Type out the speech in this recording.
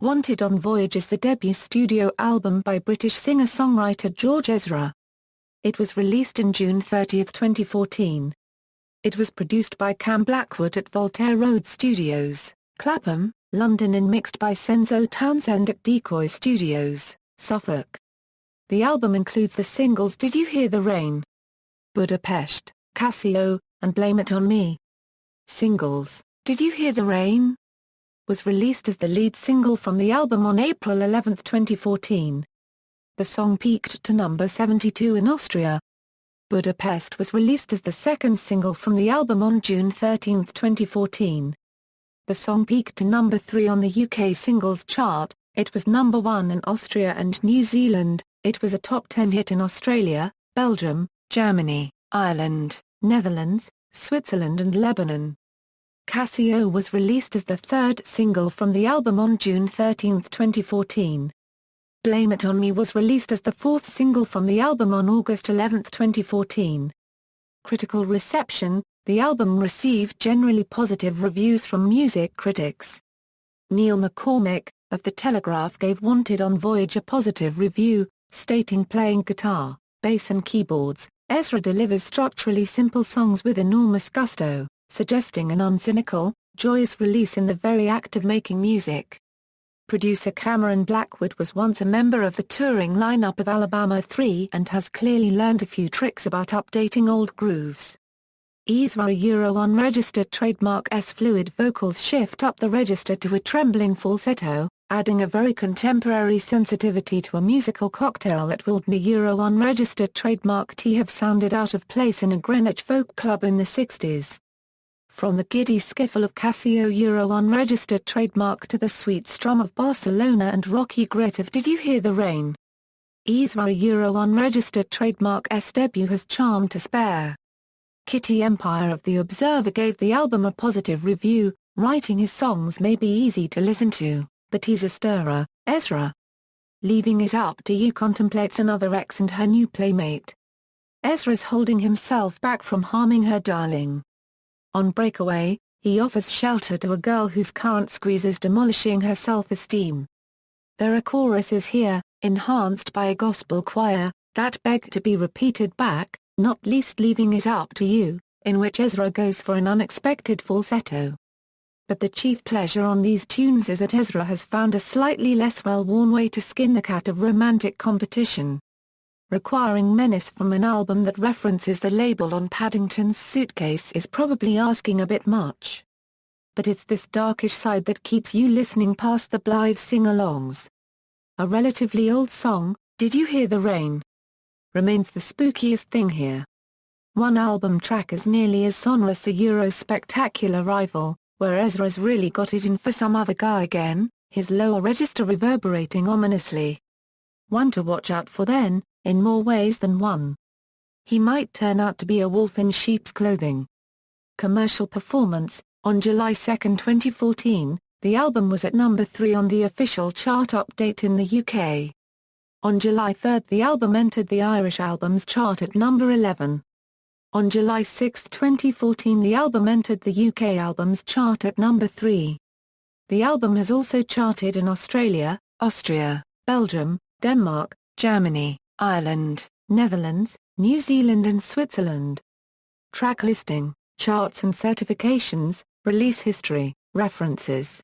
Wanted on Voyage is the debut studio album by British singer-songwriter George Ezra. It was released in June 30, 2014. It was produced by Cam Blackwood at Voltaire Road Studios, Clapham, London and mixed by Cenzo Townsend at Decoy Studios, Suffolk. The album includes the singles Did You Hear the Rain?, Budapest, Cassy O, and Blame It On Me. Singles, Did You Hear the Rain? Was released as the lead single from the album on April 11, 2014. The song peaked to number 72 in Austria. Budapest was released as the second single from the album on June 13, 2014. The song peaked to number 3 on the UK singles chart. It was number 1 in Austria and New Zealand. It was a top 10 hit in Australia, Belgium, Germany, Ireland, Netherlands, Switzerland and Lebanon. Cassy O was released as the third single from the album on June 13, 2014. Blame It On Me was released as the fourth single from the album on August 11, 2014. Critical reception: the album received generally positive reviews from music critics. Neil McCormick, of The Telegraph, gave Wanted on Voyage a positive review, stating playing guitar, bass and keyboards, Ezra delivers structurally simple songs with enormous gusto, suggesting an uncynical, joyous release in the very act of making music. Producer Cam Blackwood was once a member of the touring lineup of Alabama 3 and has clearly learned a few tricks about updating old grooves. Ezra unregistered trademark S-fluid vocals shift up the register to a trembling falsetto, adding a very contemporary sensitivity to a musical cocktail that would unregistered trademark T have sounded out of place in a Greenwich folk club in the 60s. From the giddy skiffle of Cassy O unregistered trademark to the sweet strum of Barcelona and rocky grit of Did You Hear the Rain? Ezra unregistered trademark S debut has charm to spare. Kitty Empire of The Observer gave the album a positive review, writing his songs may be easy to listen to, but he's a stirrer, Ezra. Leaving It Up to You contemplates another ex and her new playmate. Ezra's holding himself back from harming her darling. On Breakaway, he offers shelter to a girl whose current squeeze is demolishing her self-esteem. There are choruses here, enhanced by a gospel choir, that beg to be repeated back, not least Leaving It Up to You, in which Ezra goes for an unexpected falsetto. But the chief pleasure on these tunes is that Ezra has found a slightly less well-worn way to skin the cat of romantic competition. Requiring menace from an album that references the label on Paddington's suitcase is probably asking a bit much. But it's this darkish side that keeps you listening past the blithe sing-alongs. A relatively old song, Did You Hear the Rain? Remains the spookiest thing here. One album track is nearly as sonorous a Euro-spectacular rival, where Ezra's really got it in for some other guy again, his lower register reverberating ominously. One to watch out for then, in more ways than one. He might turn out to be a wolf in sheep's clothing. Commercial performance: on July 2, 2014, the album was at number 3 on the official chart update in the UK. On July 3 the album entered the Irish Albums Chart at number 11. On July 6, 2014 the album entered the UK Albums Chart at number 3. The album has also charted in Australia, Austria, Belgium, Denmark, Germany, Ireland, Netherlands, New Zealand and Switzerland. Track listing, charts and certifications, release history, references.